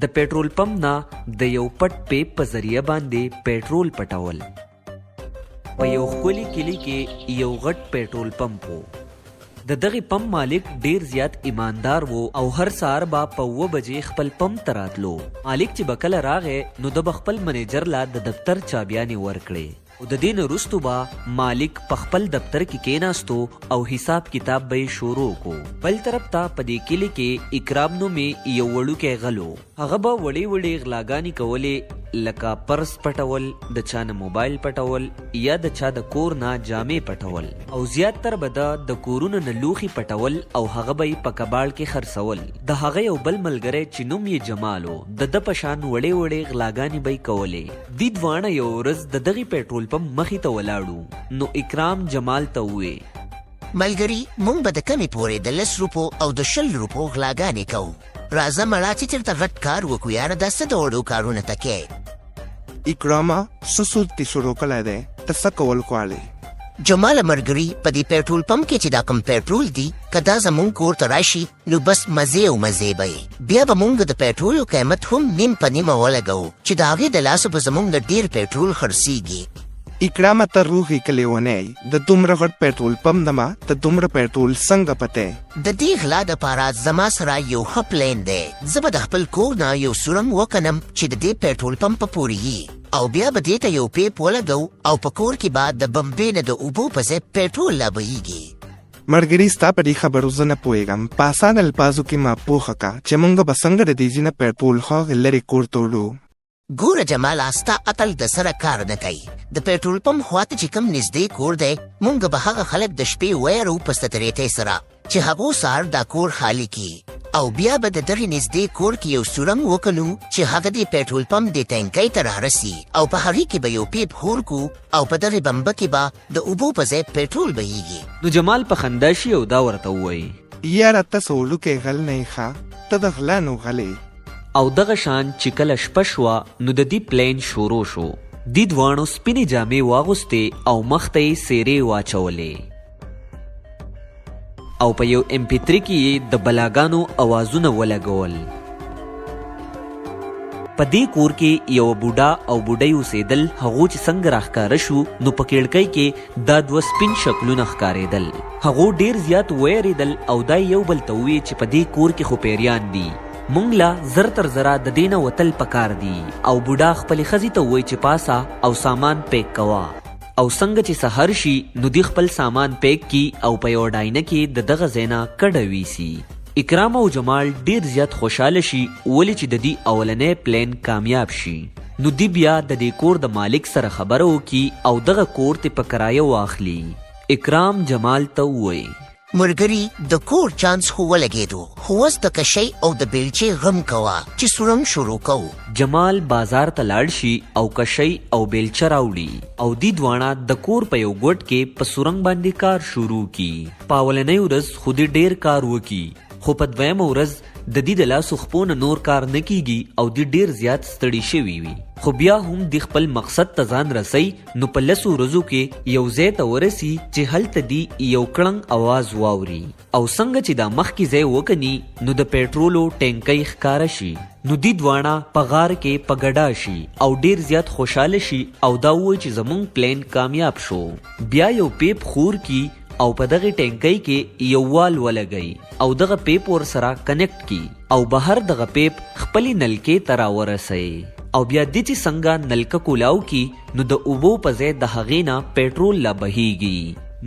د پېټرول پمپ نه د یو پټ پیپ په ذریعه باندې پېټرول پټول. په یو ښکلي کلي کې یو غټ پېټرول پمپ و. د دغه پمپ مالک ډیر زیات ایماندار و او هر سهار به په 9 بجې خپل پمپ ته راتلو. مالک چې به کله راغی نو د خپل منیجر لا د دفتر چابیانې ورکړې او د دې نه وروستو به مالک په خپل دفتر کې کېناستو او حساب کتاب به یې شروع کو. بل طرف ته په دې کلي کې اکرام نومې یو وړوکی غلو. هغه به وړې وړې غلاګانې کولې لکه پرس پټول، د چا نه موبایل پټول یا د چا د کور نه جامې پټول او زیاتر به د کورونو نه لوښي پټول او هغه به یې په کباړ کې خرڅول. د هغه یو بل ملګری چې نوم یې جمال و، د ده په شان وړې وړې غلاګانې به یې کولې. دوی دواړه یو ورځ د دغې پېټرول پمپ مخې ته ولاړو نو اکرام جمال ته ووې، ملګري مونږ به د کمې پورې د 10 روپو او د 20 روپو غلاګانې کوو. راځه مړه چې چېرته غټ کار وکړو یاره، دا څه د وړو کارونه ته کې. اکراما څه سود دې شروع کړی دی؟ ته څه کول غواړې؟ جماله ملګري په دې پېټرول پمپ کې چې دا کوم پېټرول دی که دا زمونږ کور ته راشي نو بس مزې او مزې به یې. بیا به مونږ د پېټرولو قیمت هم نیم په نیمه ولګوو چې د هغې د لاسه به زمونږ د ډېر پېټرول خرڅېږي. اکراما ته روغې کلی ونی د دومره غټ پېټرول پمپ نه ما ته دومره پېټرول څنګه پتی؟ د دې غلا دپاره زما سره یو ښه پلان دی. زه به د خپل کور نه یو سورنګ وکنم چې د دې پېټرول پمپ په پورې وي او بیا به دې ته یو پیپ ولګو او په کور کې به د بمبې نه د اوبو په ځای پېټرول لا بهیږي. مرګري ستا په دې خبرو زه نه پوهېږم. په اسانه الفاظو کې ما پوښه کا چې موږ به څنګه د دې ځای نه پېټرول هغې لرې کور ته وړو. ګوره جماله ستا عقل د سره کار نه کوي. د پېټرول پمپ خواته چې کوم نږدې کور دی مونږ به هغه خلک د شپې ویرو په سترېتۍ سره چې هغو سهار دا کور خالي کړي او بیا به د دغې نږدې کور کې یو سورنګ وکړو چې هغه د پېټرول پمپ د ټینکۍ ته رارسي او په هغې کې به یو پیپ خور کو او په دغې بمبه کې به د اوبو په ځای پېټرول بهیږي. نو جمال په خندا شي او دا ورته ووایي، یاره ته څه وړوکی غل نه یې ښه، ته د غلا نو غلې. او دغه شان چې کله شپه شوه نو د دې پلین شروع شو. دې دواړو سپینې جامې واغوستې او مخ ته یې څېرې واچولې او په یو MP3 کې یې د بلاګانو اوازونه ولګول. په دې کور کې یو بوډا او بوډۍ اوسېدل. هغو چې څنګه راښکاره شو نو په کړکۍ کې دا 2 سپین شکلونه ښکارېدل. هغو ډېر زیات ویرېدل او دا یو بل ته وویل چې په دې کور کې خو پیریان دي، مونږ لا زر تر زره د دې نه وتل پکار دي. او بوډا خپلې ښځې ته ووایي چې پاسه او سامان پیک کوه او څنګه چې سحر شي نو دوی خپل سامان پیک کی او په یو ډاینه کې د دغه ځای نه کډه ویسي. اکرام او جمال ډیر زیات خوشحاله شي ولې چې د دې اولنی پلان کامیاب شي. نو دی بیا د دې کور د مالک سره خبره وکړي او دغه کور ته په کرایه واخلي. اکرام جمال ته ووایي، مرګري د کور چانس خو ولګېدو، خو اوس د کشۍ او د بیلچې غم کوه چې سورنګ شروع کوو. جمال بازار ته لاړ شي او کشۍ او بیلچه راوړي او دی دواړه د کور په یو ګوټ کې په سورنګ باندې کار شروع کی. په اولنۍ ورځ خو دې ډیر کار وکړي خو په دویمه ورځ د دې د لاسو خپو نه نور کار نه کیږي او دی ډیر زیات ستړي شوي وي. خو بیا هم د خپل مقصد ته ځان رسي نو په 10 ورځو کې یو ځای ته ورسي چې هلته دی یو کړنګ اواز واوري او څنګه چې دا مخکې ځای وکني نو د پېټرولو ټینکۍ ښکاره شي. نو دی دواړه په غار کې په ګډا شي او ډیر زیات خوشحاله شي او دا وایي چې زمونږ پلان کامیاب شو. بیا یو پیپ خور کی او په دغه ټینکۍ کې یو وال ولګي او دغه پیپ ور سره کنیکټ کی او بهر دغه پیپ خپلې نلکې ته راورسوي او بیا دې چې څنګه نلکه کولاو کی نو د اوبو په ځای د هغې نه پېټرول لا بهیږي.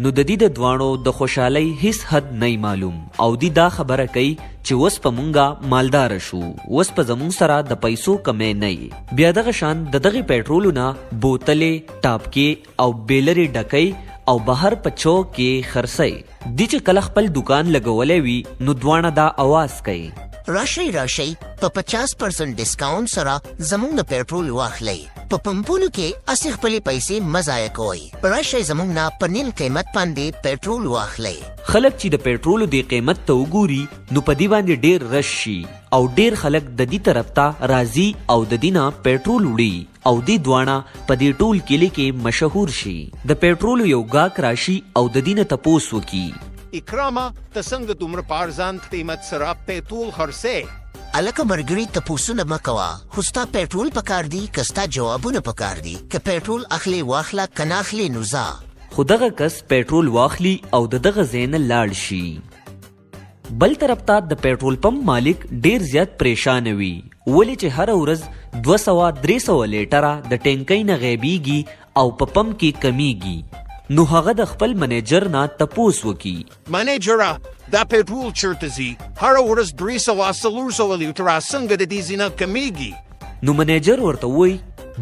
نو د دې د دواړو د خوشحالۍ هیڅ حد نه معلوم او دی دا خبره کوي چې اوس په مونږه مالدار شو، اوس په زمونږ سره د پیسو کمی نه. بیا دغه شان د دغې پېټرولو نه بوتلې، ټاپکې او بیلرې ډکۍ او بهر په چوک کې خرڅي. دی چې کله خپل دکان لګولی وي نو دواړه دا اواز کوي، راشئ په 50% ډسکاونټ سره زمونږ نه پېټرول واخلئ. په پمپونو کې اسې خپلې پیسې مه ضایع کوئ. راشئ زمونږ نه په نیم قیمت باندې پېټرول واخلئ. خلک چې د پېټرولو د قیمت ته وګوري نو په دې باندې ډیر رش شي او ډیر خلک د دې طرف ته راځي او د دې نه پېټرول وړي او دې دواړه په دې ټول کلي کې مشهور شي. د پېټرولو یو ګاک راشي او د دې نه تپوس وکړي، اکراما ته څنګه دومره په ارزان قیمت سره پېټرول خرڅې؟ الکه مرګري تپوسونه مکوه خو ستا پیټرول پکار دی که ستا جوابونه پکار دي که پیټرول اخلي واخله که نه اخلي نو ځه. خو دغه کس پیټرول واخلي او د دغه ځای نه لاړ شي. بل طرف ته د پیټرول پمپ مالک ډیر زیات پریشان وي ولې چې هر ورځ 200-300 لیټره د ټینکۍ نه غیبیږي او په پمپ کې کمیږي. نو هغه د خپل منیجر نه تپوس وکي. منیجره دا پیټرول چیرته ځي؟ هره ورځ 300 لیټره څنګه د دې ځای نه کمیږي؟ نو منیجر ورته وایي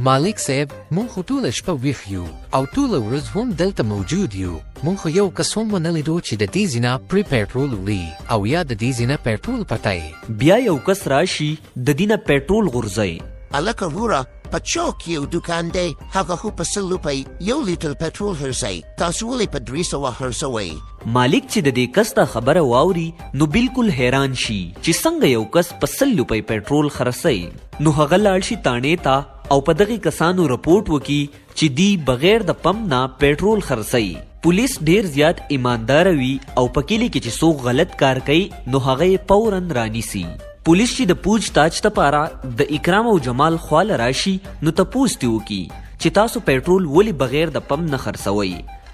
مالک صاحب مونږ خو ټوله شپه ویښ یو او ټوله ورځ هم دلته موجود یو. مونږ خو یو کس هم ونه لیدو چې د دې ځای نه پرې پیټرول وړي او یا د دې ځای نه پیټرول پټوي. بیا یو کس راشي د دې نه پیټرول غورځوي. الکه وروره په چوک یو دوکان دی هغه خو په 100 روپۍ 1 لیټر پیټرول خرڅوي تاسو ولې په 300 خرڅوئ؟ مالک چې د دې کس ته خبره واوري نو بالکل حیران شي چې څنګه یو کس په 100 روپۍ پیټرول خرڅوي. نو هغه لاړ شي تانې ته او په دغه کسانو رپورټ وکي چې دی بغیر د پمپ نه پیټرول خرڅوي. پولیس ډیر زیات ایماندار وي او په کلی کې چې څوک غلط کار کوي نو هغه فوراً رانیسي. پولیس چې د پوچ تاچ لپاره د اکرام او جمال خواله راشي نو تپوس دې وکي چې تاسو پیټرول ولې بغیر د پمپ نه خرڅوئ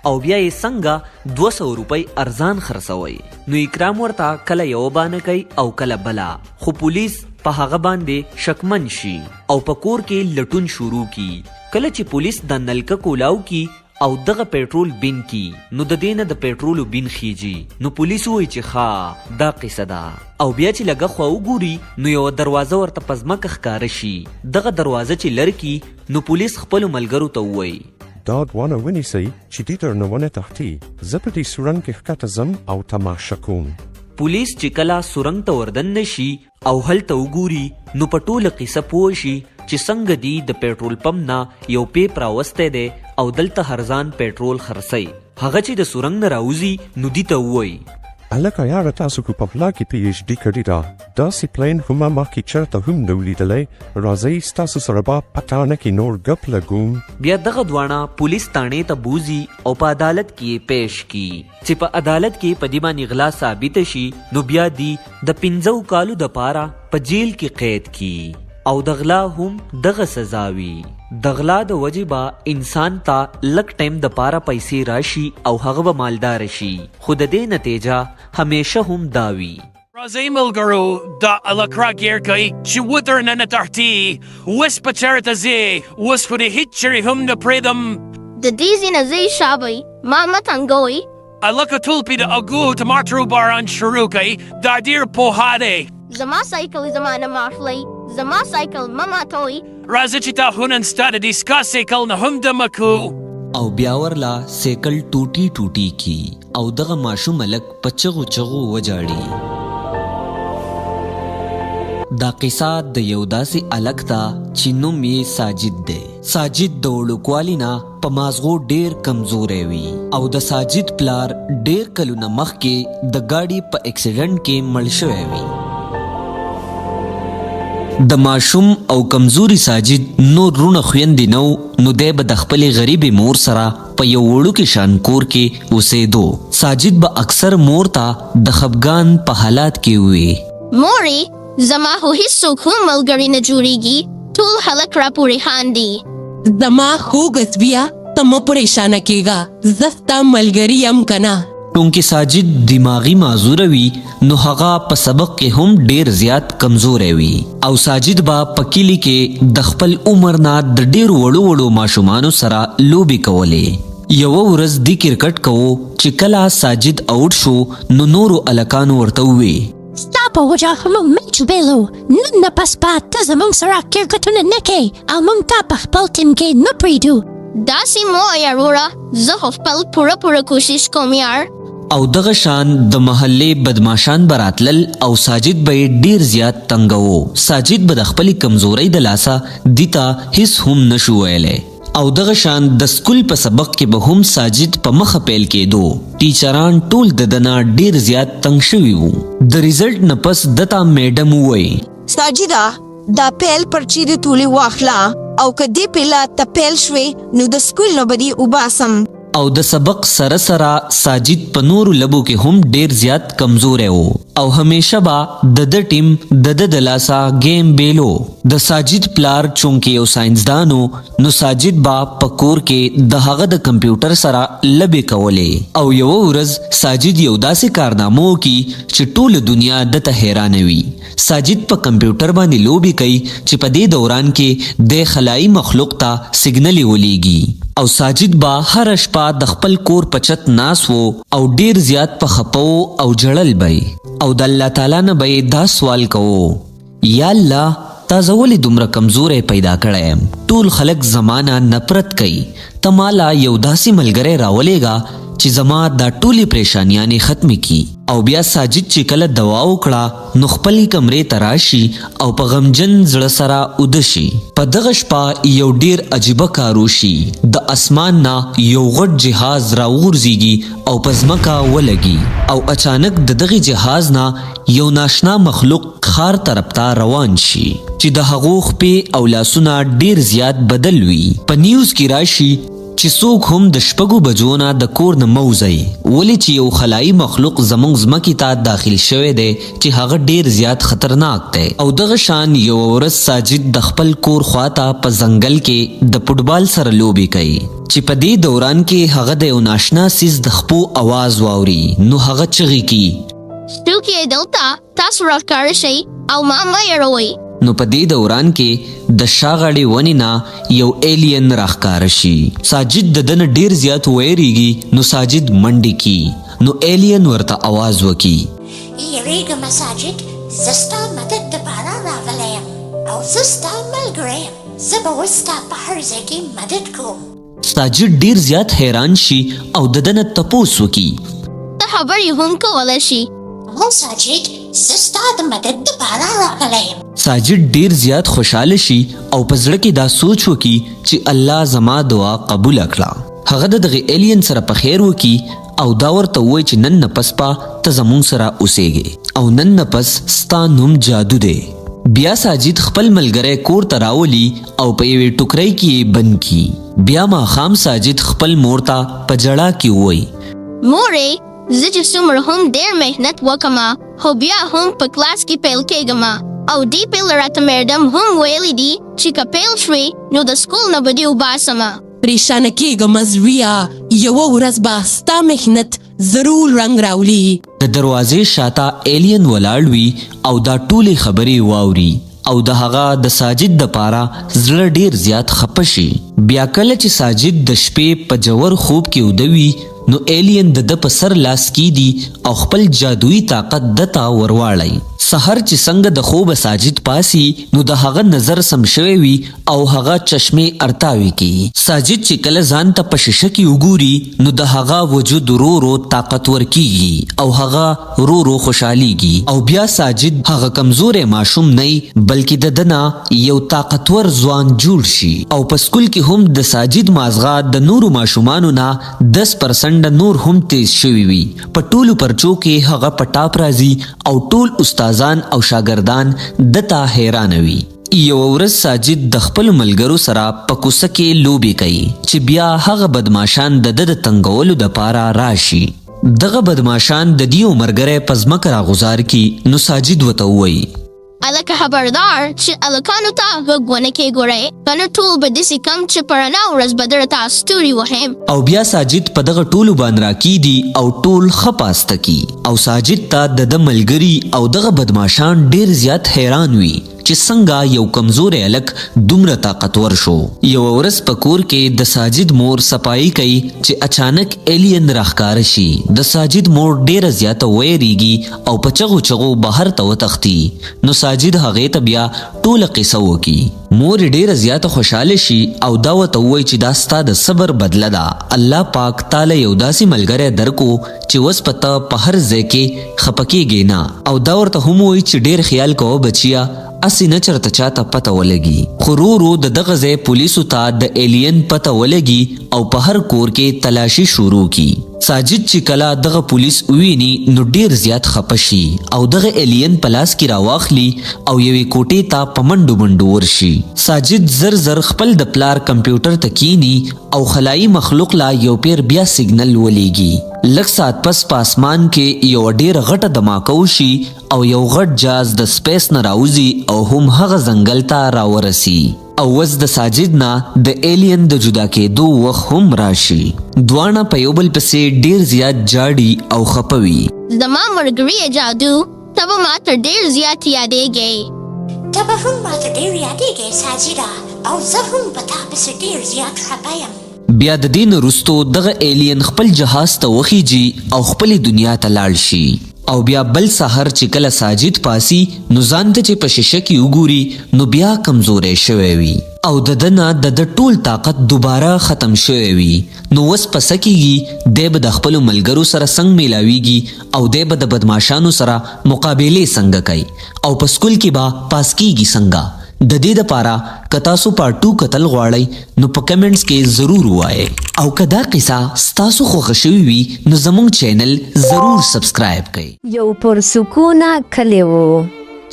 او بیا یې څنګه 200 روپۍ ارزان خرڅوئ. نو اکرام ورته کله یو بانه کوي او کله بلا. خو پولیس په هغه باندې شکمن شي او په کور کې لټون شروع کی. کله چې پولیس د نلکه کولاو کی او دغه پیټرول بین کی نو د دینه د پیټرول بین خيږي. نو پولیس وایي چې ښا دا قصه ده او بیا چې لګه خو وګوري نو یو دروازه ورته پزماکه ښکار شي. دغه دروازه چې لړکی نو پولیس خپل ملګرو ته وایي دا دوانه ونیسئ چې دې تر نه ونه تښتي. زه په دې سورنګ کې ښکته ځم او تماشه کوم. پولیس چې کله سورنګ ته وردن نشي او هلته وګوري نو په ټوله قصه پوه شي چې څنګه دی د پیټرول پمپ نه یو پیپ راوستی دی او دلته هرزان پیټرول خرڅوي. هغه چې د سورنګ نه راوځي نو دې ته ووایي هلکه یاره تاسو خو په پلا کې PhD کړې ده داسې پلین خو ما مخکې چېرته هم نه و لیدلی. راځئ ستاسو سره به په تانه کې نور ګپ لګوم. بیا دغه دواړه پولیس تانې ته بوزي او په عدالت کې پیش کی چې په عدالت کې په دې باندې غلا ثابت شي نو بیا دی د 15 کالو د پاره په جیل کې قید کی او د غلا هم دغه سزا وي. د غلا د وجې به انسان ته لږ ټایم د پاره پیسې راشي او هغه به مالدار شي خو د دې نتیجه همیشه هم دا وي. راځئ ملګرو دا الکرا ګیر کوي چې ودر ننه تحتي اوس په چېرته ځې اوس خو دې هېڅ چېرې هم نه پرېږدم. د دې ځای نه ځئ شابئ ما مه تنګوئ. الکه ټول پې د اګو ټماټرو باران شروع کوي دا ډېر پوها دی. زما سایکل زما نه ماخلئ زما سایکل مه ماتوئ. راځه چې تا هنن ستا د دې سکا سایکل نه هم دمه کړو. او بیا ورلا سیکل ټوټي ټوټي کی او دغه ماشوم ملک په چغو چغو وجاړي. دا قصه د یو داسې الک ته چې نوم یې ساجد دی. ساجد د وړوکوالي نه په مازغو ډیر کمزوری وي او د ساجد پلار ډیر کلونه مخکې د ګاډي په اکسیډنټ کې مړ شوی وي. د ماشوم او کمزوري ساجد نور رونه خویندې نو دی به د خپلې غریبې مور سره په یو وړوکې شان کور کې اوسېدو. ساجد به اکثر مور ته د خفګان په حالات کې وي مورې زما خو هیڅوک هم ملګري نه جوړیږي ټول هلک راپورې خاندي. زما خوږ بیا ته مه پریشانه کېږه زه ستا ملګري یم که نه. چونکې ساجد دماغي معذوره وي نو هغه په سبق کې هم ډیر زیات کمزوری وي او ساجد به په کلي کې د خپل عمر نه د ډیرو وړو وړو ماشومانو سره لوبې کولې. یوه ورځ دی کرکټ کوو چې کله ساجد آوټ شو نو نورو الکانو ورته ووی ستا په وجه موږ میچ وبایلو نن نه پس بعد ته زموږ سره کرکټونه نه کوې او موږ تا په خپل ټیم کې نه پرېږدو. داسې مه وایه وروره زه خو خپل پوره کوشش کوم یار. او دغه شان د محلې بدماشان براتلل او ساجد به ډیر زیات تنګوو. ساجد به د خپلې کمزورۍ د لاسه دیتا هیڅ هم نشو ویلی او دغه شان د سکول په سبق کې به هم ساجد په مخه پیل کېدو. ټیچران ټول د دنه ډیر زیات تنګ شوي وو. د ریزلټ نه پس دته میډم وویل ساجده دا پیل پرچې دې ټولې واخله او که دې پیله ته پیل شوې نو د سکول نه به دې وباسم. او د سبق سره سره ساجد په نورو لبو کې هم ډیر زیات کمزوری و او همیشه به د ټیم د لاسا گیم بیلو. د ساجد پلار چونکې یو ساينسدانو نو ساجد با په کور کې د هغه د کمپیوټر سره لبې کولې او یو ورځ ساجد یو داسې کارنامو کې چې ټول دنیا د ته حیران وي. ساجد په کمپیوټر باندې لوبي کوي چې په دې دوران کې د خلایي مخلوق ته سیګنل ولېږي او ساجد با هر شپه د خپل کور پچت ناس وو او ډیر زیات په خپو او جړل بی او د الله تعالی نه به دا سوال کوو، یا الله تا زولی دومره کمزوری پیدا کړی، ټول خلق زمانہ نفرت کوي، ته مالا یو داسې ملګری راولېږه چې زما دا ټولې پریشانیانې ختمې کی. او بیا ساجد چې کله دوا وکړه نو خپل کمرې ته راشي او په غمجن زړه سره اوده شي. په دغه شپه یو ډیر عجیبه کار وشي، د اسمان نه یو غټ جهاز راوغورځېږي او په ځمکه ولګي او اچانک د دغه جهاز نه یو ناشنا مخلوق ښار طرف ته روان شي چې د هغو خپې او لاسونه ډیر زیات بدل وي. په نیوز کې راشي چې څوک هم د شپږو بجو نه د کور نه موځي، ولې چې یو خلایي مخلوق زموږ ځمکې ته داخل شوی دی چې هغه ډیر زیات خطرناک دی. او دغه شان یو ورځ ساجد د خپل کور خواته په ځنګل کې د فوټبال سره لوبې کوي چې په دې دوران کې هغه د یو ناشنا سیز د خپو आवाज واوري نو هغه چغې کی، ستوکې دلته تاسو راښکاره شئ او ما مه یېروئ. نو په دې دوران کې د شاغړې ونې نه یو ایلین راښکاره شي. ساجد د دنه ډیر زیات ویریږي نو ساجد منډې کی نو ایلین ورته आवाज وکي، یریږم ساجد، زه ستا مدد دپاره راغلی یم او زه ستا ملګری یم، زه به اوس ستا په هر ځای کې مدد کوم. ساجد ډیر زیات حیران شي او د دنه تپوس وکي، ته خبرې هم کولی شي؟ هو ساجد، زه ستا د مدد دپاره راغلی یم. ساجد ډیر زیات خوشحاله شي او په زړه کې دا سوچ وکي چې الله زما دعا قبول کړه. هغه د دغه ایلین سره په خیر وکي او دا ورته ووایي چې نن نه پس ته زمونږ سره اوسېږې او نن نه پس ستا نوم جادو دی. بیا ساجد خپل ملګری کور ته راولي او په یوې ټوکرۍ کې بند کی. بیا ماښام ساجد خپل مور ته په جړا کې ووایي، مورې زه چې څومره هم ډېر محنت وکړم خو بیا هم په کلاس کې پیل کېږم او دې پیل راته میډم هم ویلی دي چې که پیل شوې نو د سکول نه به دې وباسم. پریشانه کېږم زویه، یوه ورځ به ستا محنت ضرور رنګ راولي. د دروازې شاته ایلین ولاړ وي او دا ټولې خبرې واوري او د هغه د ساجد دپاره زړه ډیر زیات خفه شي. بیا کله چې ساجد د شپې په جوور خوب کې اوده وي نو ایلین د په سر لاس کیدي او خپل جادویي طاقت دته ورواړی. سحر چې څنګه د خوب ساجد پاسی نو د هغه نظر سم شوی وي او هغه چشمې ارتاوي کی. ساجد چې کله ځان ته په شیشه کې وګوري نو د هغه وجود رو طاقتور کیږي او هغه رو خوشحالیږي او بیا ساجد هغه کمزورې ماشوم نه بلکې د دنا یو طاقتور ځوان جوړ شي. او په سکول کې هم د ساجد مازغه د نورو ماشومانو نه 10% نور هم تیز شوی وي. په ټولو پرچو کې هغه په ټاپ راځي او ټول استادان او شاګردان دته حیران وي. یو ورځ ساجد د خپل ملګرو سره په کوڅه کې لوبي کوي چې بیا هغه بدماشان د تنګولو دپاره راشي. دغه بدماشان د دیو مرګره په ځمکه راغوزار کی نو ساجد ورته ووایي، الکه خبردار چې الکانو ته غوږ ونه کېږورئ کنه ټول به داسې کم چې په رڼا ورځ به درته ستوري وهم. او بیا ساجد په دغه ټولو باندې راکیدي او ټول ښه پاسته کی او ساجد ته د ملګري او دغه بدماشان ډیر زیات حیران وي چې څنګه یو کمزوري الک دومره طاقتور شو. یو ورځ په کور کې د ساجد مور صفائی کوي چې اچانک ایلین راښکاره شي. د ساجد مور ډیره زیاته ویریږي او په چغو چغو بهر ته وتښتي نو ساجد هغې ته بیا ټوله قصه وکي. مور ډیره زیاته خوشحاله شي او دا ورته ووایي چې دا ستا د صبر بدله ده، الله پاک تاله یو داسې ملګری درکو چې اوس په ته په هر ځای کې خفه کېږې نه. او دا ورته هم ووایي چې ډیر خیال کوه بچیه، اسی نه چرته چاته پته ولګي خو ورو د دغه ځای پولیسو ته د ایلین پته ولګي او په هر کور کې تلاشي شروع کی ساجد چې کله دغه پولیس وویني نو ډیر زیات خپه شي او دغه ایلین په لاس کې راواخلي او یوې کوټې ته په منډو منډو ورشي ساجد زر زر خپل د پلار کمپیوټر ته کینی او خلایي مخلوق لا یو پیر بیا سیګنل ولېږي لږ ساعت پس په اسمان کې یو ډیر غټه دماکه وشي او یو غټ جاز د سپیس نه راوځي او هم هغه ځنګل ته راورسي او وس د ساجد نه د ایلین د جدا کېدو وخت هم راشي دواړه په یو بل پسې ډیر زیات جاړي او خپوي زما مرګري جادو ته به ماته ډیر زیات یادېږي ته به هم ماته ډیر یادېږي ساجده او زه هم په تا پسې ډیر زیات خپه یم بیا د دین وروستو دغه ایلین خپل جهاز ته وخیږي او خپلې دنیا ته لاړ شي او بیا بل سحر چې کله ساجد پاسي نو ځان ته چې په شیشه کې وګوري نو بیا کمزوری شوی وي او د ده نه د ټول طاقت دوباره ختم شوی وي نو اوس په څه کیږي دی به د خپلو ملګرو سره څنګه میلاویږي او دی به د بدماشانو سره مقابلې څنګه کوي او په سکول کې به پاس کیږي څنګه د دې دپاره که تاسو پارت 2 کتل غواړئ نو په کمنټس کې ضرور ووایئ او که دا قصه ستاسو خوښه شوې وي نو زموږ چینل ضرور سبسکرایب کړئ یو پرسکونه کلی و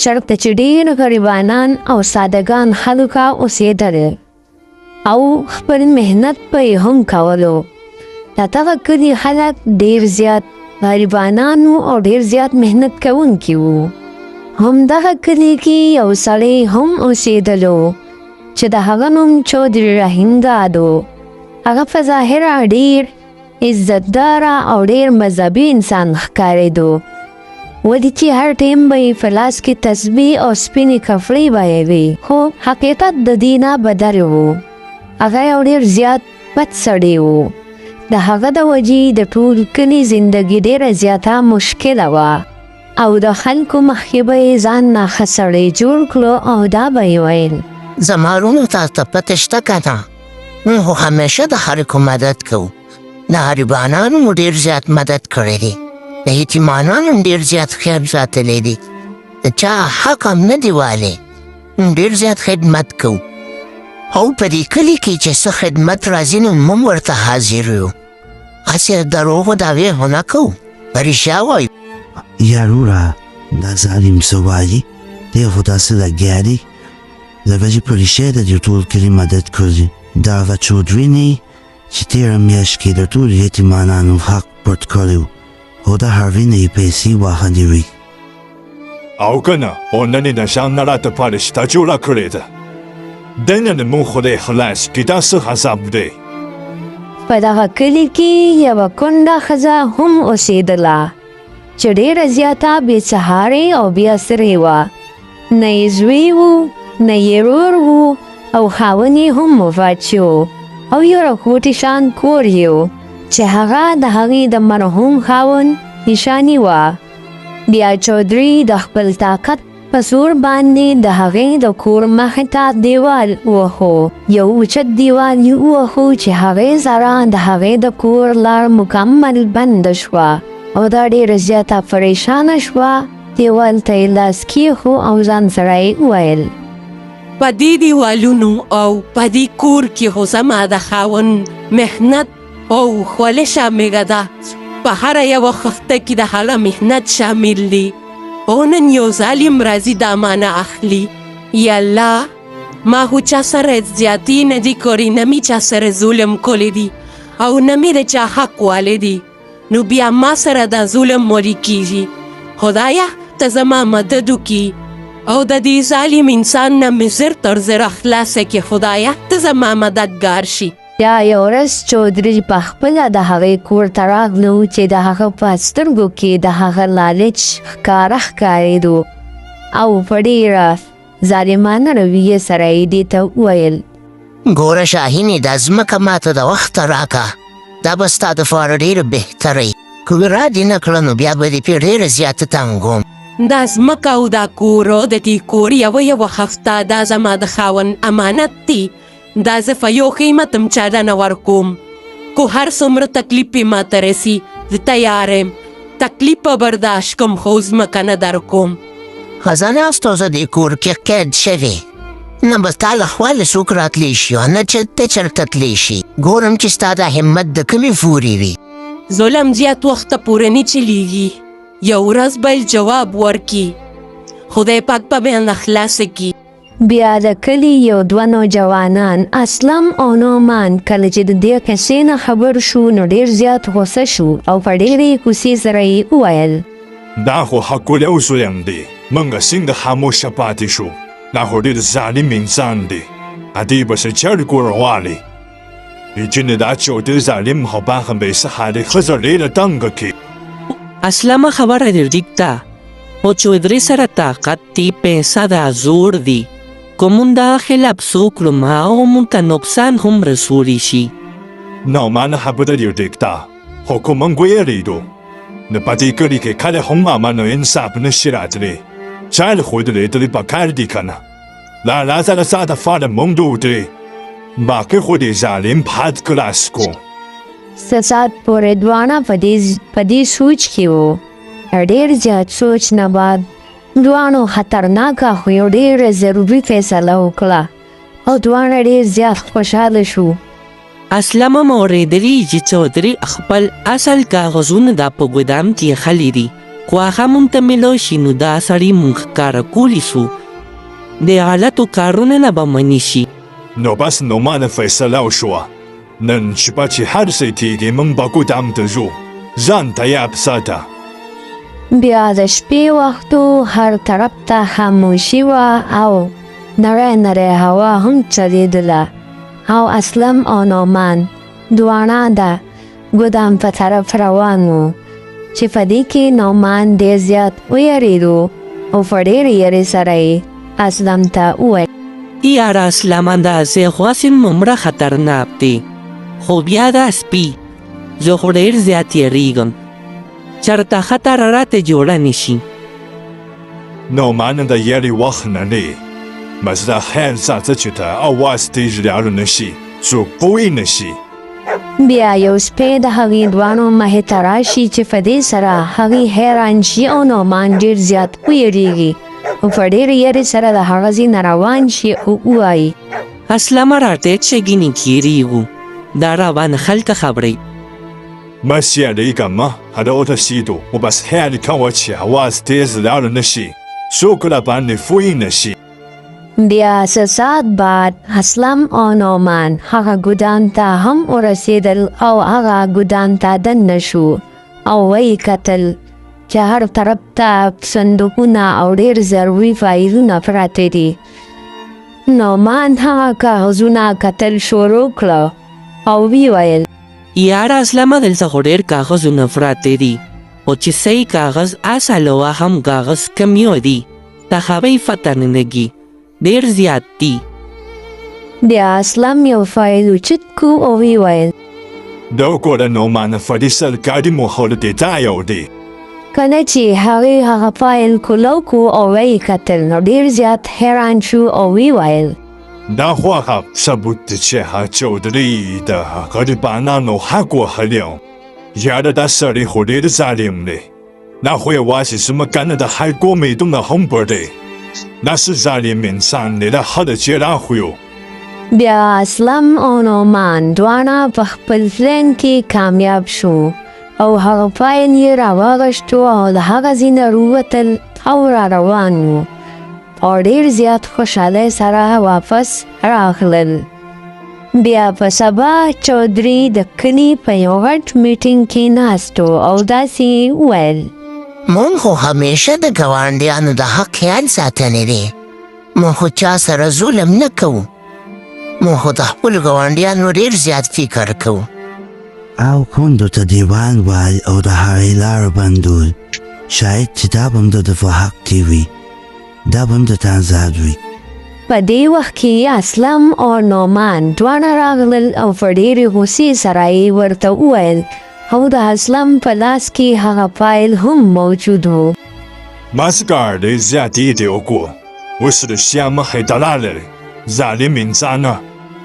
چېرته چې ډېر غریبانان او سادهګان خلکه اوسېدل او خپل محنت به یې هم کولو د دغه کلي خلک ډېر زیات غریبانان او ډېر زیات محنت کوونکي وو همدغه کلي کې یو سړی هم اوسېدلو چې د هغه نوم چودري رحیم داد و هغه په ظاهره ډېر عزتداره او ډېر مذهبي انسان ښکارېدو ولې چې هر ټیم به یې په لاس کې تسبیح او سپینې کفړې به یې وي خو حقیقت د دې نه بدل و هغه یو ډېر زیات بد سړی و د هغه د وجې د ټول کلي زندګي ډېره زیاته مشکله وه او د خلکو مخکې به یې ځان نه ښه سړی جوړ کړو او دا به یې ویل زما وروڼو تاسو ته پته شته که نه موږ خو همیشه د خلکو مدد کوو د غریبانانو مو ډېر زیات مدد کړی دی د یتیمانانو هم ډېر زیات خیال ساتلی دی د چا حق هم نه دی والی ډېر زیات خدمت کوو او په دې کلي کې چې څه خدمت راځي نو موږ ورته حاضر یو هسې دروغو دعوې خو نه کوو رښتیا وایو یارورا دا ظالم څه وایي دی خو داسې لګیا دی ځکه چې په رښتیا د دې ټول کلي مدد کړي د هغه چودري نه چې تېره میاشت کې د ټولو یتیمانانو حق پټ کړی و او د هغې نه یې پیسې واخلې وي او که نه女に的香那拉的帕的是他就拉克雷的دنیا د مون خدای خلاص کې دا څه حساب دی په دغه کلي کې یوه کونډه ښځه هم اوسېدله چې ډېره زیاته بېسهارې او بېاسرې وه نه یې زوی و نه یې ورور و او خاوند یې هم وفات شو او یو راکوټي شان کور یې و چې هغه د هغې د مرحوم خاوند نشاني وه بیا چودري د خپل طاقت په زور باندې د هغې د کور مخې ته دیوال ووهو یو اوچت دیوال یې ووهو چې هغې سره د هغې د کور لار مکمل بنده شوه او دا ډېره زیاته پریشانه شوه دیوال ته یې لاس کېښو او ځان سره یې وویل په دې دیوالونو او په دې کور کې خو زما د خاوند محنت او خولشه میږه ده په هره یوه خفته کې د هغه محنت شامل دی او نن یو ظالم راځي دا مانه اخلي یا الله ما خو چا سره زیاتي نه دي کړي نه مې چا سره ظلم کولی دی او نه مې د چا حق والی دی نو بیا ما سره دا ظلم موری کیږي خدایا ته زما مدد وکړي او د دې ظالم انسان نه مې زر تر زر خلاصه کړي خدایا ته زما مددګار شي بیا یو ورځ چودري په خپله د هغې کور ته راغلو چې د هغه په سترګو کې د هغه لالچ ښکاره ښکارېدو او په ډېره ظالمانه رویې سره یې دې ته وویل ګوره شاهینې دا ځمکه ماته د وخته راکړه دا به ستا دپاره ډېره بهتره وي که را دې نه کړه نو بیا به دې پرې ډېره زیاته تنګوم دا ځمکه او دا کور او د دې کور یوه هفته دا زما د خاوند امانت دی دا زه په یو قیمت هم چاته نه ورکوم کو هر څومره تکلیف یې ماته رسي زه تیار یم تکلیف به برداشت کوم خو ځمکه نه درکوم خزانه استوزه دې کور کې قید شوې نه به ستا له خوا له څوک راتلی شي او نه چې ته چېرته تللی شي ګورم چې ستا دا همت د کومې فورې وي ظلم زیات وخته پورې نه چلیږي یو ورځ به جواب ورکي خدای پاک به بیان خلاص کړي. بیا د کلي یو دوه نوجوانان اسلم او نعمان کله چې د دې کیسې نه خبر شو نو ډېر زیات غوسه شو او په ډېرې کوڅې سره یې وویل دا خو حقولی او ظلم دی موږ څنګه خاموشه پاتې شو دا خو ډېر ظالم انسان دی ادی به څه چل کور غواړي یجنې دا چې ډېر ظالم خو باغم به یې څه حالې ښځه ډېره تنګه کړي. اسلامه خبره دې ټیک ده خو چودري سره طاقت دی پیسه دا زور دی که مونږ د خلاف څه وکړو هغه مونږ ته نقصان هم رسولی شي. نعمان خبره دې ټیک ده خو که موږ ویرېدو نو په دې کلي کې کله هم امن او انصاف نشي راتلی چا له ښودلی دلې پکار دي که نه لا راځه له ساعته فاله موږ د ودرې باقي خو دې ظالم پات کلاس کو. څه ساعت پورې دواړه په دې سوچ کې وو. ډېر زیات سوچ نه بعد دواړو خطرناکه خو یو ډېره ضروري فیصله وکړه او دواړه ډېر زیات خوشحاله شو. اسلامه مې اورېدلي چې چودري خپل اصل کاغذونه دا په ګودام کې ایښلي دي خو هغه مونږ ته میلو شي نو دا سړي مونږ ښکاره کولی سو د غلطو کارونه نه به منې شي. نو بس نعمانه فیصله وشوه نن شپه چې هر څه کېږي موږ به ګودام ته ځو ځان ته یاد ساته. بیا د شپې وختو هر طرف ته خاموشي وه او نری نری هوا هم چلیدله او اسلم او نعمان دواړه د ګودام په طرف روان وو چې په دې کې نعمان ډېر زیات ویرېدو او په ډېرې یېرې سره یې اسلم ته وویل یاره اسلامه دا ځای خو ممره خطرناک دی خو بیا دا سپي زه خو ډېر زیات یېرېږم چرته خطر راته جوړه نشي. نعمانه د یاري وخت نه دی بس دا خیال ساته چې ته اواز تیز لاړو نشي څوک پوه نشي. بیا یو سپی د هغې دواړو مخې ته راشي چې په دې سره هغې حیران شي او نعمان ډېر زیات ویریږي او په ډېرې یېرې سره د هغه ځای نه روان شي او ووایي اسلامه راته چې ګینې کېږو دا روان خلک خبرې مسیح لیکم هذا اوتسیدو و بس خیلی کوچی آواز تیز لاړو نشي څوک را باندې پوه نشي. بیا څه ساعت بعد اسلم او نعمان هغه ګودام ته هم ورسېدل او هغه ګودام ته دننه شو او ویې کتل چې هر طرف ته صندوقونه او ډېر ضروري فایلونه پراته دي. نعمان هغه کاغذونه کتل شروع کړه او ویې ویل یاره اسلامه دلته خو ډېر کاغذونه پراته دي خو چې صحیح کاغذ اصل او هم کاغذ کم یو دي د هغوی فتح نه لګي ډېر زیات دي. بیا اسلم یو فایل اوچت کو او ویې ویل دا وګوره نعمانه فدې سرکاري موخو له ډیټایو دی. کله چې هغې هغه فایل کولو کو او ویې کتل نو ډېر زیات حیران شو او ویې ویل دا خو هغه ثبوت دی چې هغه چودري د غریبانو حق وهلی و یاره دا سړی خو ډېر ظالم دی دا خو یوازې زموږ نه د خلکو امیدونه هم پرې دا څه ظالم انسان دی دا ښه ده چې راښویو. بیا اسلم او نعمان دواړه په خپل پلان کې کامیاب شو او هغه فایل یې راواغشتو او د هغه ځای نه ووتل او را روان وو او ډېر زیات خوشحالۍ سره واپس راغلل. بیا په سبا چودري د کلي په یو غټ میټینګ کې ناست او داسې وویل مونږ خو همیشه د ګاونډیانو د حق خیال ساتلی دی مونږ خو چا سره ظلم نه کوو مونږ خو د خپلو ګاونډیانو ډېر زیات فکر کوو او کندو ته دیوان وای او د هغې لاره بندول شاید چې دا به هم د په حق کې وي دا به هم د آزاد وي. په دې وخت کې اسلم او نعمان دواړه راغلل او په ډېرې غوسې سره یې ورته وویل او د اسلم په لاس کې هغه فایل هم موجود و. ماسکار ډېر زیاتې دې وکړو اوس رښتیا مخې ته لاړل ظالم انسانه.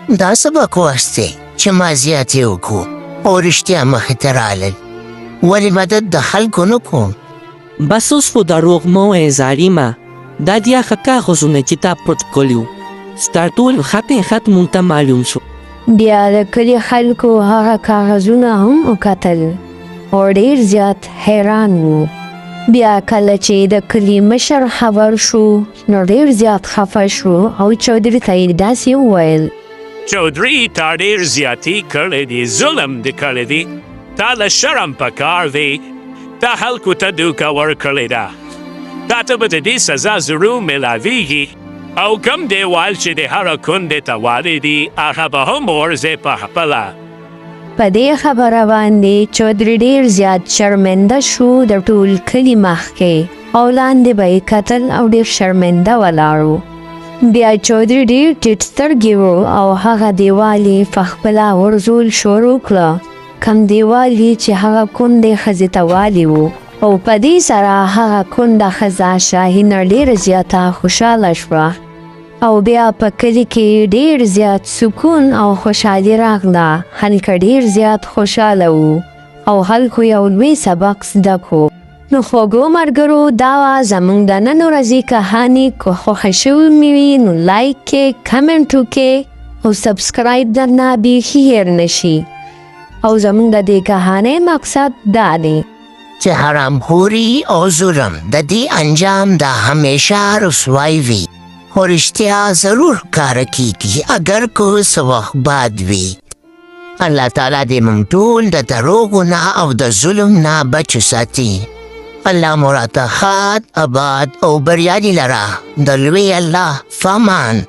دا څه بکواس دی چې ما زیاتې وکړو او رښتیا مخې ته رالل ولې مدد د خلکو نه کوم. بس اوس خو دروغ مه وایې ظالمه دا د هغه کاغذونه چې تا پټ کړي وو ستا ټول خط مونږ ته معلوم شو. بیا د کلي خلکو هغه کاغذونه هم وکتل او ډېر زیات حیران وو. بیا کله چې د کلي مشر خبر شو نو ډېر زیات خفه شو او چودري ته یې داسې وویل: چودري تا ډېر زیاتي کړی دي، ظلم دې کړی دی، تا له شرم پکار دی، تا خلکو ته دوکه ورکړې ده، تا ته به د دې سزا ضرور میلاویږي او کوم دیوال چې د هره کونډې ته والی دی هغه به هم ورځې په خپله. په دې خبره باندې چودري ډېر زیات شرمنده شو د ټول کلي مخکې او لاندې به یې کتل او ډېر شرمنده ولاړ و. بیا چودري ډېر ټیټ سترګې و او هغه دیوال یې په خپله ورزول شروع کړه، کم دیوال یې چې هغه کونډې ښځې ته والی و او په دې سره هغه کونډه ښځه شاهینه ډېره زیاته خوشحاله شوه او بیا په کلي کې ډېر زیات سکون او خوشحالي راغله. خلک ډېر زیات خوشحاله وو او خلکو یو لوی سبق زده کړو. نو خوږو ملګرو دا وه زموږ د نن ورځې کهاني. که خوښه شوې مې وي نو لایک کې، کمنټ وکړئ او سبسکرایب درنه بیخي هیر نشي. او زموږ د دې کهانۍ مقصد دا دی چې حرامخوري او ظلم د دې انجام د همیشه رسوایی وي خو رښتیا ضرور کار کیږي اگر که څه وخت بعد وي. الله تعالی دې موږ ټول د دروغو نه او د ظلم نه بچ ساتي. الله مو راته ښاد، اباد او بریالي لره. د لوی الله فامان.